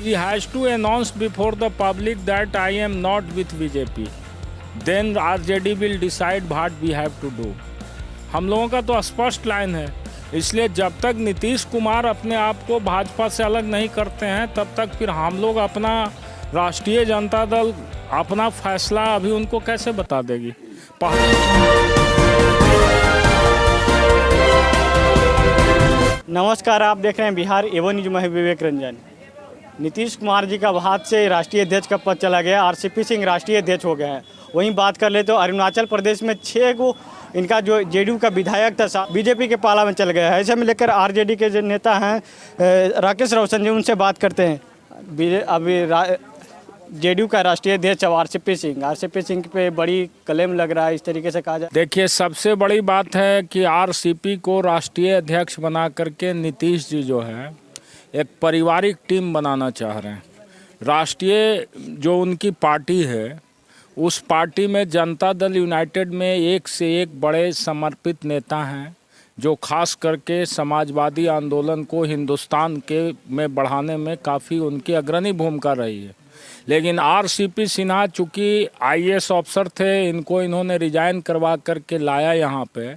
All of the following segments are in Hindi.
He has to announce before the public that I am not with BJP. Then RJD will decide what we have to do. हम लोगों का तो स्पष्ट लाइन है, इसलिए जब तक नीतीश कुमार अपने आप को भाजपा से अलग नहीं करते हैं तब तक फिर हम लोग अपना राष्ट्रीय जनता दल अपना फैसला अभी उनको कैसे बता देगी। नमस्कार, आप देख रहे हैं बिहार एवं न्यूज में विवेक रंजन। नीतीश कुमार जी का हाथ से राष्ट्रीय अध्यक्ष का पद चला गया, आरसीपी सिंह राष्ट्रीय अध्यक्ष हो गए हैं। वहीं बात कर ले तो अरुणाचल प्रदेश में 6 को इनका जो जेडीयू का विधायक था बीजेपी के पाला में चल गया है। ऐसे में लेकर आरजेडी के जो नेता हैं राकेश रोशन जी, उनसे बात करते हैं। अभी जेडीयू का राष्ट्रीय अध्यक्ष आरसीपी सिंह पे बड़ी क्लेम लग रहा है, इस तरीके से कहा जाए। देखिए, सबसे बड़ी बात है कि आरसीपी को राष्ट्रीय अध्यक्ष बना करके नीतीश जी जो है एक पारिवारिक टीम बनाना चाह रहे हैं। राष्ट्रीय जो उनकी पार्टी है उस पार्टी में जनता दल यूनाइटेड में एक से एक बड़े समर्पित नेता हैं जो खास करके समाजवादी आंदोलन को हिंदुस्तान के में बढ़ाने में काफ़ी उनकी अग्रणी भूमिका रही है। लेकिन आरसीपी सिन्हा चूँकि आईएएस अफसर थे, इन्होंने रिजाइन करवा करके लाया यहाँ पे,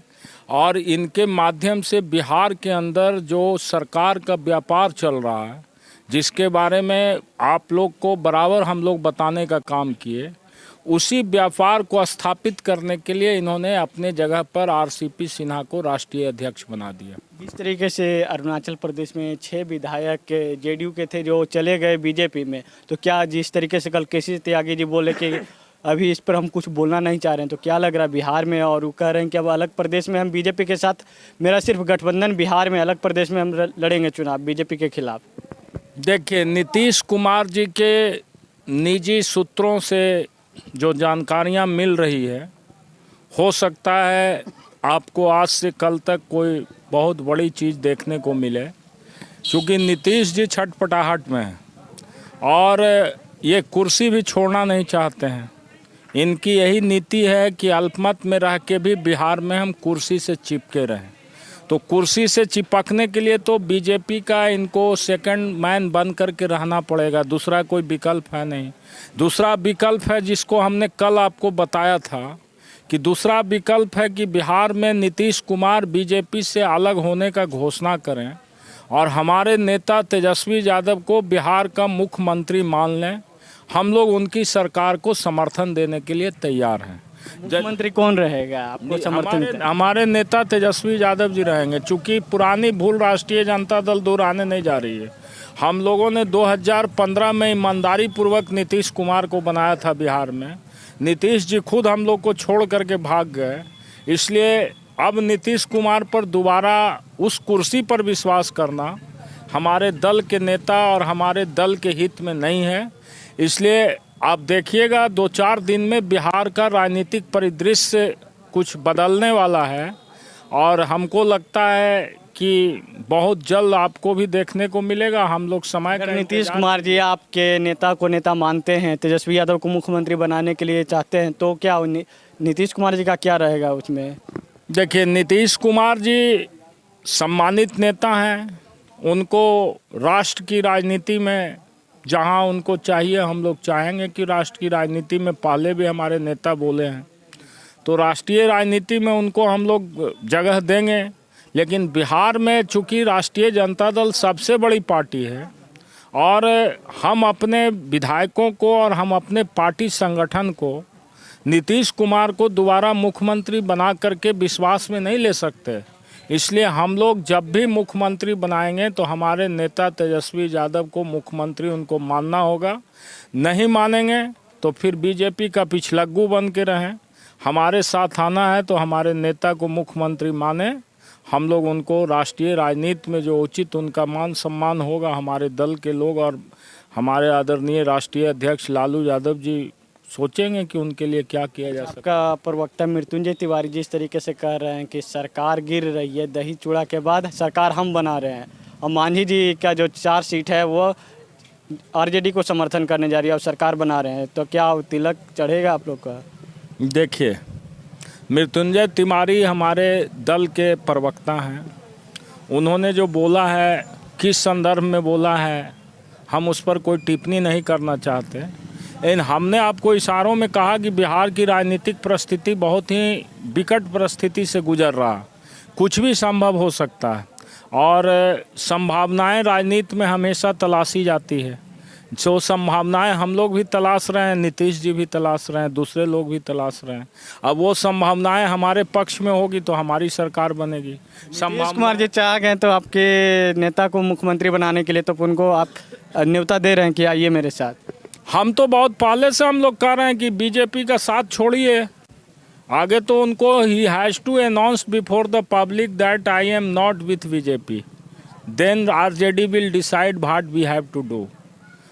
और इनके माध्यम से बिहार के अंदर जो सरकार का व्यापार चल रहा है जिसके बारे में आप लोग को बराबर हम लोग बताने का काम किए, उसी व्यापार को स्थापित करने के लिए इन्होंने अपने जगह पर आरसीपी सिन्हा को राष्ट्रीय अध्यक्ष बना दिया। जिस तरीके से अरुणाचल प्रदेश में 6 विधायक जेडीयू के थे जो चले गए बीजेपी में, तो क्या जिस तरीके से कल केसी त्यागी जी बोले कि अभी इस पर हम कुछ बोलना नहीं चाह रहे हैं, तो क्या लग रहा है बिहार में? और वो कह रहे हैं कि अब अलग प्रदेश में हम बीजेपी के साथ, मेरा सिर्फ गठबंधन बिहार में, अलग प्रदेश में हम लड़ेंगे चुनाव बीजेपी के खिलाफ। देखिए, नीतीश कुमार जी के निजी सूत्रों से जो जानकारियां मिल रही है, हो सकता है आपको आज से कल तक कोई बहुत बड़ी चीज़ देखने को मिले, क्योंकि नीतीश जी छटपटाहट में हैं और ये कुर्सी भी छोड़ना नहीं चाहते हैं। इनकी यही नीति है कि अल्पमत में रह के भी बिहार में हम कुर्सी से चिपके रहें। तो कुर्सी से चिपकने के लिए तो बीजेपी का इनको सेकंड मैन बन करके रहना पड़ेगा, दूसरा कोई विकल्प है नहीं। दूसरा विकल्प है जिसको हमने कल आपको बताया था कि दूसरा विकल्प है कि बिहार में नीतीश कुमार बीजेपी से अलग होने का घोषणा करें और हमारे नेता तेजस्वी यादव को बिहार का मुख्यमंत्री मान लें। हम लोग उनकी सरकार को समर्थन देने के लिए तैयार हैं। मुख्यमंत्री कौन रहेगा आपको समर्थन? हमारे नेता तेजस्वी यादव जी रहेंगे, चूँकि पुरानी भूल राष्ट्रीय जनता दल दोहराने नहीं जा रही है। हम लोगों ने 2015 में ईमानदारी पूर्वक नीतीश कुमार को बनाया था बिहार में। नीतीश जी खुद हम लोग को छोड़ करके भाग गए, इसलिए अब नीतीश कुमार पर दोबारा उस कुर्सी पर विश्वास करना हमारे दल के नेता और हमारे दल के हित में नहीं है। इसलिए आप देखिएगा 2-4 दिन में बिहार का राजनीतिक परिदृश्य कुछ बदलने वाला है और हमको लगता है कि बहुत जल्द आपको भी देखने को मिलेगा। हम लोग समय का नीतीश कुमार जी आपके नेता को नेता मानते हैं, तेजस्वी यादव को मुख्यमंत्री बनाने के लिए चाहते हैं, तो क्या नीतीश कुमार जी का क्या रहेगा उसमें? देखिए, नीतीश कुमार जी सम्मानित नेता हैं, उनको राष्ट्र की राजनीति में जहां उनको चाहिए, हम लोग चाहेंगे कि राष्ट्र की राजनीति में पहले भी हमारे नेता बोले हैं, तो राष्ट्रीय राजनीति में उनको हम लोग जगह देंगे। लेकिन बिहार में चूँकि राष्ट्रीय जनता दल सबसे बड़ी पार्टी है और हम अपने विधायकों को और हम अपने पार्टी संगठन को नीतीश कुमार को दोबारा मुख्यमंत्री बना करके विश्वास में नहीं ले सकते। इसलिए हम लोग जब भी मुख्यमंत्री बनाएंगे तो हमारे नेता तेजस्वी यादव को मुख्यमंत्री उनको मानना होगा। नहीं मानेंगे तो फिर बीजेपी का पिछलग्गू बन के रहें। हमारे साथ आना है तो हमारे नेता को मुख्यमंत्री माने, हम लोग उनको राष्ट्रीय राजनीति में जो उचित उनका मान सम्मान होगा, हमारे दल के लोग और हमारे आदरणीय राष्ट्रीय अध्यक्ष लालू यादव जी सोचेंगे कि उनके लिए क्या किया जा सकता है। आपका प्रवक्ता मृत्युंजय तिवारी जिस तरीके से कह रहे हैं कि सरकार गिर रही है, दही चूड़ा के बाद सरकार हम बना रहे हैं, और मांझी जी का जो 4 सीट है वो आरजेडी को समर्थन करने जा रही है और सरकार बना रहे हैं, तो क्या तिलक चढ़ेगा आप लोग का? देखिए, मृत्युंजय तिवारी हमारे दल के प्रवक्ता हैं। उन्होंने जो बोला है, किस संदर्भ में बोला है, हम उस पर कोई टिप्पणी नहीं करना चाहते। लेकिन हमने आपको इशारों में कहा कि बिहार की राजनीतिक परिस्थिति बहुत ही विकट परिस्थिति से गुजर रहा, कुछ भी संभव हो सकता है और संभावनाएं राजनीति में हमेशा तलाशी जाती है। जो संभावनाएं हम लोग भी तलाश रहे हैं, नीतीश जी भी तलाश रहे हैं, दूसरे लोग भी तलाश रहे हैं। अब वो संभावनाएं हमारे पक्ष में होगी तो हमारी सरकार बनेगी। नीतीश कुमार जी चाह गए तो आपके नेता को मुख्यमंत्री बनाने के लिए, तो उनको आप न्योता दे रहे हैं कि आइए मेरे साथ? हम तो बहुत पहले से हम लोग कह रहे हैं कि बीजेपी का साथ छोड़िए, आगे तो उनको ही has to announce before the public that I am not with BJP, then RJD will decide what we have to do.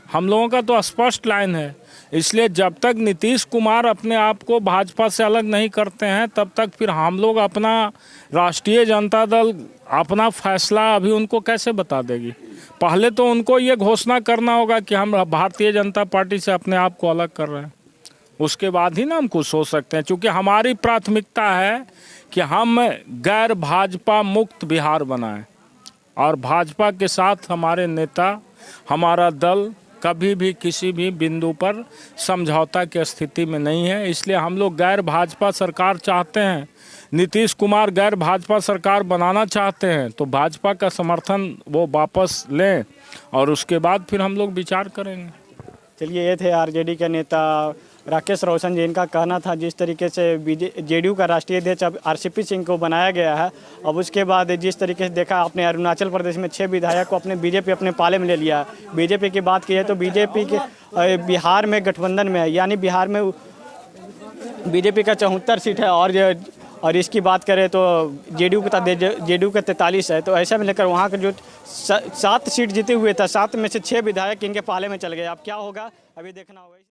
हम लोगों का तो स्पष्ट लाइन है, इसलिए जब तक नीतीश कुमार अपने आप को भाजपा से अलग नहीं करते हैं तब तक फिर हम लोग अपना राष्ट्रीय जनता दल अपना फैसला अभी उनको कैसे बता देगी। पहले तो उनको ये घोषणा करना होगा कि हम भारतीय जनता पार्टी से अपने आप को अलग कर रहे हैं, उसके बाद ही ना हम कुछ सोच सकते हैं। क्योंकि हमारी प्राथमिकता है कि हम गैर भाजपा मुक्त बिहार बनाएं और भाजपा के साथ हमारे नेता, हमारा दल कभी भी किसी भी बिंदु पर समझौता की स्थिति में नहीं है। इसलिए हम लोग गैर भाजपा सरकार चाहते हैं। नीतीश कुमार गैर भाजपा सरकार बनाना चाहते हैं तो भाजपा का समर्थन वो वापस लें और उसके बाद फिर हम लोग विचार करेंगे। चलिए, ये थे आरजेडी के नेता राकेश रोशन जी। इनका कहना था जिस तरीके से जेडीयू का राष्ट्रीय अध्यक्ष अब आरसीपी सिंह को बनाया गया है, अब उसके बाद जिस तरीके से देखा आपने अरुणाचल प्रदेश में 6 विधायक को अपने बीजेपी अपने पाले में ले लिया। बीजेपी की बात की है तो बीजेपी के बिहार में गठबंधन में है, यानी बिहार में बीजेपी का 74 सीट है और इसकी बात करें तो जेडीयू का 43 है। तो ऐसा में लेकर वहाँ का जो 7 सीट जीते हुए था, 7 में से 6 विधायक इनके पाले में चल गए। अब क्या होगा अभी देखना होगा।